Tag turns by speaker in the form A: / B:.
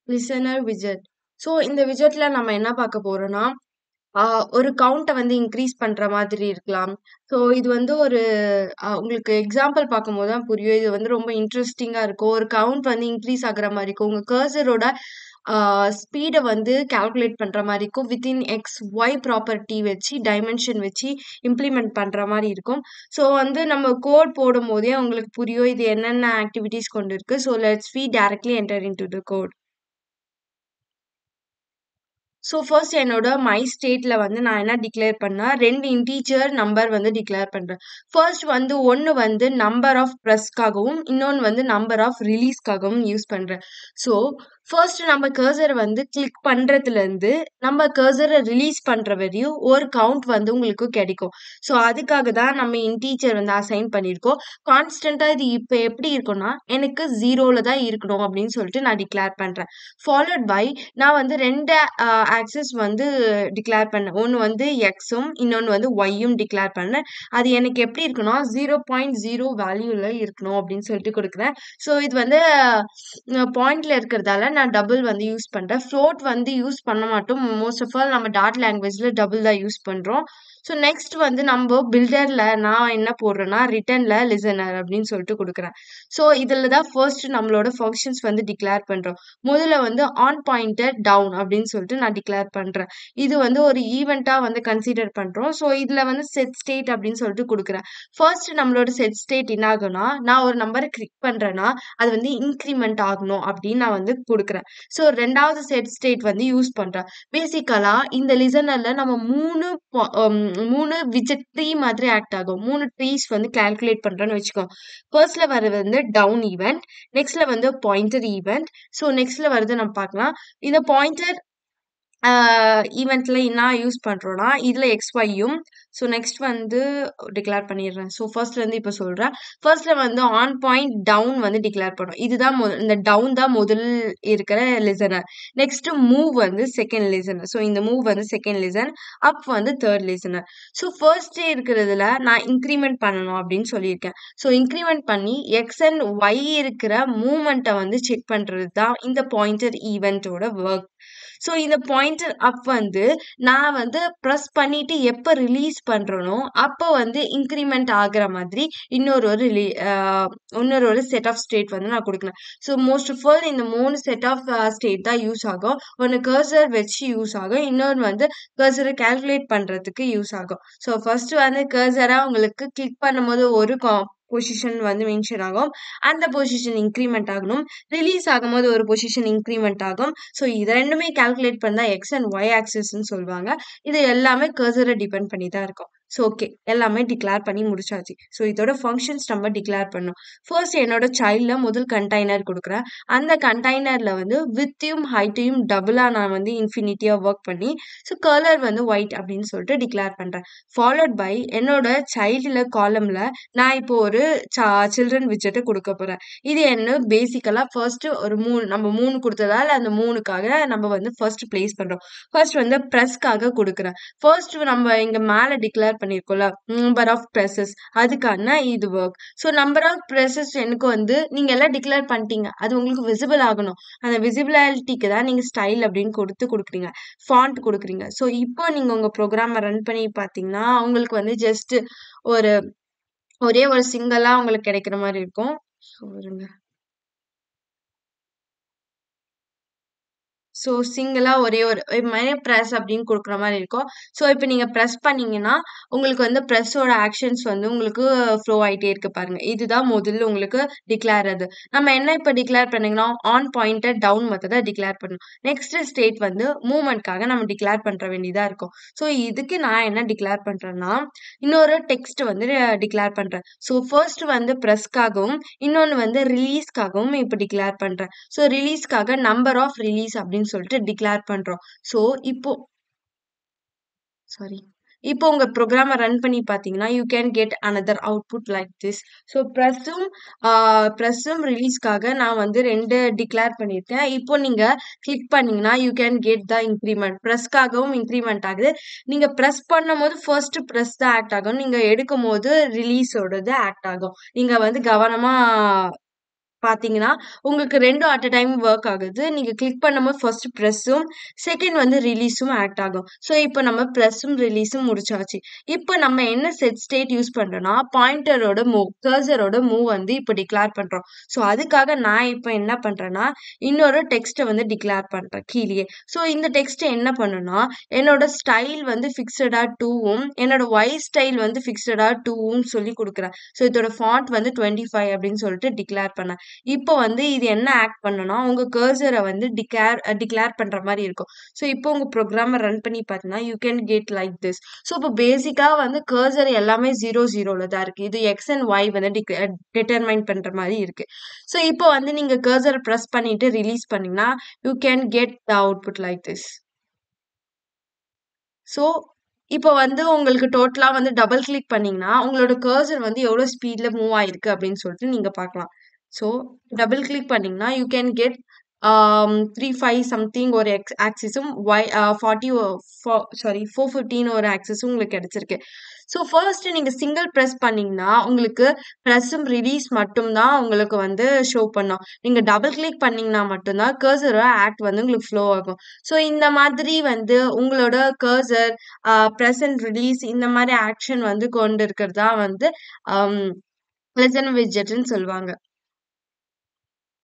A: Listener விஜெட். So இந்த விஜெட்ல நம்ம என்ன பார்க்க போறோம்னா, ஒரு கவுண்ட்ட வந்து இன்க்ரீஸ் பண்ற மாதிரி இருக்கலாம். ஸோ இது வந்து ஒரு உங்களுக்கு எக்ஸாம்பிள் பார்க்கும்போது தான் புரியும். இது வந்து ரொம்ப இன்ட்ரஸ்டிங்கா இருக்கும். ஒரு கவுண்ட் வந்து இன்க்ரீஸ் ஆகுற மாரி இருக்கும். உங்க கர்சரோட ஆ ஸ்பீட வந்து கால்குலேட் பண்ற மாரி இருக்கும். வித்தின் எக்ஸ், ஒய் ப்ராப்பர்ட்டி வச்சு, டைமென்ஷன் வச்சு இம்ப்ளிமெண்ட் பண்ற மாரி இருக்கும். ஸோ வந்து நம்ம கோட் போடும்போதே உங்களுக்கு புரியும். இது என்னென்ன ஆக்டிவிட்டீஸ் கொண்டிருக்கு. So let's we directly enter into the code. So first என்னோட மை ஸ்டேட்ல வந்து நான் என்ன டிக்ளேர் பண்ணா 2 இன்டீஜர் நம்பர் வந்து டிக்ளேர் பண்றேன். ஃபர்ஸ்ட் வந்து 1 வந்து நம்பர் ஆஃப் பிரஸ்க்காகவும், இன்னொன்னு வந்து நம்பர் ஆஃப் ரிலீஸ்க்காகவும் யூஸ் பண்றேன். ஸோ ஃபர்ஸ்ட் நம்ம கர்சர வந்து கிளிக் பண்றதுலருந்து நம்ம கர்சர ரிலீஸ் பண்ற வரையும் ஒரு கவுண்ட் வந்து உங்களுக்கு கிடைக்கும். ஸோ அதுக்காக தான் நம்ம இன்டீஜர் வந்து அசைன் பண்ணியிருக்கோம். கான்ஸ்டன்ட்டா இது இப்ப எப்படி இருக்கும்னா, எனக்கு 0ல தான் இருக்கணும் அப்படின்னு சொல்லிட்டு நான் டிக்ளேர் பண்றேன். ஃபாலோட் பை நான் வந்து 2 ஆக்சிஸ் வந்து டிக்ளேர் பண்ணேன். ஒண்ணு வந்து எக்ஸும், இன்னொன்னு வந்து ஒய்யும் டிக்ளேர் பண்ணேன். அது எனக்கு எப்படி இருக்குன்னா, 0.0 வேல்யூல இருக்கணும் அப்படின்னு சொல்லிட்டு குடுக்குறேன். ஸோ இது வந்து பாயிண்ட்ல இருக்கிறதால நான் டபுள் வந்து யூஸ் பண்றேன். ஃப்ளோட் வந்து யூஸ் பண்ண மாட்டோம். மோஸ்ட் ஆஃப் ஆல் நம்ம டாட் லாங்குவேஜ்ல டபுள் தான் யூஸ் பண்றோம். ஸோ நெக்ஸ்ட் வந்து நம்ப பில்டர்ல நான் என்ன போடுறேன்னா, ரிட்டர்ன்ல லிசனர் அப்படின்னு சொல்லிட்டு குடுக்குறேன். ஸோ இதுல தான் ஃபர்ஸ்ட் நம்மளோட ஃபங்ஷன்ஸ் வந்து டிக்ளேர் பண்றோம். முதல்ல வந்து ஆன் பாயிண்டர் டவுன் அப்படின்னு சொல்லிட்டு நான் டிக்ளேர் பண்றேன். இது வந்து ஒரு ஈவென்ட்டா வந்து கன்சிடர் பண்றோம். ஸோ இதுல வந்து செட் ஸ்டேட் அப்படின்னு சொல்லிட்டு குடுக்குறேன். ஃபர்ஸ்ட் நம்மளோட செட் ஸ்டேட் என்ன ஆகும்னா, நான் ஒரு நம்பர கிளிக் பண்றேன்னா, அது வந்து இன்கிரிமெண்ட் ஆகணும் அப்படின்னு நான் வந்து குடுக்குறேன். ஸோ 2வது செட் ஸ்டேட் வந்து யூஸ் பண்றேன். பேசிக்கலா இந்த லிசனர்ல நம்ம 3 விட்ஜெட் ட்ரீ மாதிரி ஆக்ட் ஆகும். 3 ட்ரீஸ் வந்து கால்குலேட் பண்றோம்னு வச்சுக்கோங்க. ஃபர்ஸ்ட்ல வர்றது வந்து டவுன் ஈவென்ட், நெக்ஸ்ட்ல வந்து பாயிண்டர் ஈவென்ட். ஸோ நெக்ஸ்ட்ல வருது நம்ம பார்க்கலாம். இந்த பாயிண்டர் ஈவென்ட்ல என்ன யூஸ் பண்றோம்னா, இதுல எக்ஸ், ஒய்யும் ஸோ நெக்ஸ்ட் வந்து டிக்ளேர் பண்ணிடுறேன். ஸோ ஃபர்ஸ்ட்லேருந்து இப்போ சொல்றேன். ஃபர்ஸ்ட்ல வந்து ஆன் பாயிண்ட் டவுன் வந்து டிக்ளேர் பண்ணோம். இதுதான் இந்த டவுன் தான் முதல் இருக்கிற லிசனர். நெக்ஸ்ட் மூவ் வந்து செகண்ட் லிசனர். ஸோ இந்த மூவ் வந்து செகண்ட் லிசன், அப் வந்து தேர்ட் லிசனர். ஸோ ஃபர்ஸ்ட் இருக்கிறதுல நான் இன்க்ரிமெண்ட் பண்ணணும் அப்படின்னு சொல்லியிருக்கேன். ஸோ இன்க்ரிமெண்ட் பண்ணி எக்ஸ் அண்ட் ஒய் இருக்கிற மூவ்மெண்ட்டை வந்து செக் பண்றது தான் இந்த பாயிண்டர் ஈவென்ட்டோட ஒர்க். ஸோ இந்த பாயிண்டர் அப் வந்து நான் வந்து ப்ரெஸ் பண்ணிட்டு எப்ப ரிலீஸ் பண்றேனோ, அப்ப வந்து இன்கிரிமெண்ட் ஆகுற மாதிரி இன்னொரு ஒரு இன்னொரு ஒரு செட் ஆஃப் ஸ்டேட் வந்து நான் குடுக்குறேன். ஸோ மோஸ்ட் ஆஃப் ஆல் இந்த 3 செட் ஆஃப் ஸ்டேட் தான் யூஸ் ஆகும். ஒண்ணு கர்சர் வச்சு யூஸ் ஆகும். இன்னொன்னு வந்து கர்சர கால்குலேட் பண்றதுக்கு யூஸ் ஆகும். ஸோ ஃபர்ஸ்ட் வந்து கர்சரா உங்களுக்கு கிளிக் பண்ணும்போது ஒரு பொசிஷன் வந்து மென்ஷன் ஆகும். அந்த பொசிஷன் இன்கிரிமெண்ட் ஆகணும். ரிலீஸ் ஆகும்போது ஒரு பொசிஷன் இன்கிரிமெண்ட் ஆகும். ஸோ இது 2மே கால்குலேட் பண்ணா எக்ஸ் அண்ட் ஒய் ஆக்சிஸ்ன்னு சொல்லுவாங்க. இது எல்லாமே கர்சர டிபெண்ட் பண்ணி தான் இருக்கும். So okay. எல்லாமே டிக்ளேர் பண்ணி முடிச்சாச்சு. ஸோ இதோட ஃபங்ஷன்ஸ் நம்ம டிக்ளேர் பண்ணணும். ஃபர்ஸ்ட் என்னோட சைல்ட்ல முதல் கண்டெய்னர் குடுக்குறேன். அந்த கண்டெய்னர்ல வந்து வித்தையும், ஹைட்டையும் டபுளா நான் வந்து இன்ஃபினிட்டியா வொர்க் பண்ணி, ஸோ கலர் வந்து ஒயிட் அப்படின்னு சொல்லிட்டு டிக்ளேர் பண்றேன். ஃபாலோட் பை என்னோட சைல்டுல காலம்ல நான் இப்போ ஒரு சில்ட்ரன் விட்ஜெட்ட குடுக்க போறேன். இது என்ன பேசிக்கலா ஃபர்ஸ்ட் ஒரு 3 நம்ம 3 குடுத்ததால அந்த 3க்காக நம்ம வந்து ஃபர்ஸ்ட் பிளேஸ் பண்றோம். ஃபர்ஸ்ட் வந்து பிரஸ்க்காக குடுக்குறேன். ஃபர்ஸ்ட் நம்ம இங்க மேல டிக்ளேர் பண்ணியிருக்கோம்ல, நம்பர் ஆஃப் பிரஸஸ் அதுக்கான இது வொர்க். ஸோ நம்பர் ஆஃப் பிரஸஸ் எனக்கு வந்து நீங்க எல்லாம் டிக்ளேர் பண்ணிட்டீங்க. அது உங்களுக்கு விசிபிள் ஆகணும். அந்த விசிபிலிட்டிக்கு தான் நீங்க ஸ்டைல் அப்படின்னு குடுக்குறீங்க. ஃபாண்ட் குடுக்குறீங்க. ஸோ இப்போ நீங்க உங்க ப்ரோகிராம ரன் பண்ணி பார்த்தீங்கன்னா, உங்களுக்கு வந்து ஜஸ்ட் ஒரு ஒரே ஒரு சிங்கிளா உங்களுக்கு கிடைக்கிற மாரி இருக்கும். ஸோ இருங்க. ஸோ சிங்கிளா ஒரே ஒரு பிரஸ் அப்படின்னு குடுக்குற மாரி இருக்கும். ஸோ இப்ப நீங்க பிரஸ் பண்ணீங்கன்னா, உங்களுக்கு வந்து பிரஸ்ஸோட ஆக்ஷன்ஸ் வந்து உங்களுக்கு ஃப்ளோ ஆயிட்டே இருக்கு பாருங்க. இதுதான் முதல்ல உங்களுக்கு டிக்ளேர் அது. நம்ம என்ன இப்ப டிக்ளேர் பண்ணீங்கன்னா, ஆன் பாயிண்டர் டவுன் மெத்தட டிக்ளேர் பண்ணணும். நெக்ஸ்ட் ஸ்டேட் வந்து மூவ்மெண்ட்க்காக நம்ம டிக்ளேர் பண்ற வேண்டியதா இருக்கும். ஸோ இதுக்கு நான் என்ன டிக்ளேர் பண்றேன்னா, இன்னொரு டெக்ஸ்ட் வந்து டிக்ளேர் பண்றேன். ஸோ ஃபர்ஸ்ட் வந்து பிரஸ்க்காகவும், இன்னொன்னு வந்து ரிலீஸ்க்காகவும் இப்ப டிக்ளேர் பண்றேன். ஸோ ரிலீஸ்க்காக நம்பர் ஆஃப் ரிலீஸ் அப்படின்னு சொல்லிட்டு டிக்ளேர் பண்றோம். ஸோ இப்போ சாரி. இப்போ உங்க ப்ரோகிராம ரன் பண்ணி பார்த்தீங்கன்னா, you can get another output like this. So பிரஸ்ஸும் ரிலீஸ்க்காக நான் வந்து 2 டிக்ளேர் பண்ணியிருக்கேன். இப்போ நீங்க கிளிக் பண்ணீங்கன்னா, you can get the increment. பிரஸ்க்காகவும் இன்கிரிமெண்ட் ஆகுது. நீங்க பிரஸ் பண்ணும்போது ஃபர்ஸ்ட் பிரஸ் தான் ஆக்ட் ஆகும். நீங்க எடுக்கும்போது ரிலீஸோடது ஆக்ட் ஆகும். நீங்க வந்து கவனமா பார்த்தீங்கன்னா, உங்களுக்கு 2 அட் அ டைம் ஒர்க் ஆகுது. நீங்க கிளிக் பண்ணும்போது ஃபர்ஸ்ட் பிரஸ்ஸும், செகண்ட் வந்து ரிலீஸும் ஆக்ட் ஆகும். ஸோ, இப்போ நம்ம பிரஸ்ஸும், ரிலீஸும் முடிச்சாச்சு. இப்போ நம்ம என்ன செட் ஸ்டேட் யூஸ் பண்றோம்னா, பாயிண்டரோட மூவ், கர்சரோட மூவ் வந்து இப்போ டிக்ளேர் பண்றோம். ஸோ, அதுக்காக நான் இப்போ என்ன பண்றேன்னா, இன்னொரு டெக்ஸ்ட்ட வந்து டிக்ளேர் பண்றேன் கீழயே. ஸோ, இந்த டெக்ஸ்ட் என்ன பண்ணும்னா, என்னோட ஸ்டைல் வந்து ஃபிக்ஸடா 2வும், என்னோட ஒய் ஸ்டைல் வந்து ஃபிக்ஸடா 2வும் சொல்லி குடுக்குறேன். ஸோ, இதோட ஃபாண்ட் வந்து 25 அப்படின்னு சொல்லிட்டு டிக்ளேர் பண்ணேன். இப்போ வந்து இது என்ன ஆக்ட் பண்ணும்னா, உங்க கர்சர வந்து டிக்ளேர் பண்ற மாரி இருக்கும். ஸோ, இப்போ உங்க ப்ரோகிராம ரன் பண்ணி பார்த்தீங்கன்னா, you can get like this. So, இப்போ பேசிக்கா வந்து கர்சர் எல்லாமே 0ல தான் இருக்கு. இது எக்ஸ் அண்ட் ஒய் வந்து டிட்டர்மைன் பண்ற மாரி இருக்கு. ஸோ, இப்போ வந்து நீங்க கர்சர பிரஸ் பண்ணிட்டு ரிலீஸ் பண்ணீங்கன்னா, you can get the output like this. So, இப்போ வந்து உங்களுக்கு டோட்டலா வந்து டபுள் கிளிக் பண்ணீங்கன்னா, உங்களோட கர்சர் வந்து எவ்வளோ ஸ்பீட்ல மூவ் ஆயிருக்கு அப்படின்னு சொல்லிட்டு நீங்க பார்க்கலாம். ஸோ, டபுள் கிளிக் பண்ணீங்கன்னா, யூ கேன் கெட் 3, 5 சம்திங் ஒரு ஆக்சிஸும், ஒய் 40 415 ஒரு ஆக்சிஸும் உங்களுக்கு கிடைச்சிருக்கு. ஸோ, ஃபர்ஸ்ட் நீங்க சிங்கிள் பிரஸ் பண்ணீங்கன்னா, உங்களுக்கு பிரஸ்ஸும் ரிலீஸ் மட்டும் தான் உங்களுக்கு வந்து ஷோ பண்ணும். நீங்க டபுள் கிளிக் பண்ணீங்கன்னா மட்டும் தான் கர்சரோட ஆக்ட் வந்து உங்களுக்கு ஃப்ளோ ஆகும். ஸோ, இந்த மாதிரி வந்து உங்களோட கர்சர், பிரஸ் அண்ட் ரிலீஸ் இந்த மாரி ஆக்ஷன் வந்து கொண்டு இருக்கிறது தான் வந்து அம் பிளசன்ட் விட்ஜெட்ன்னு சொல்லுவாங்க.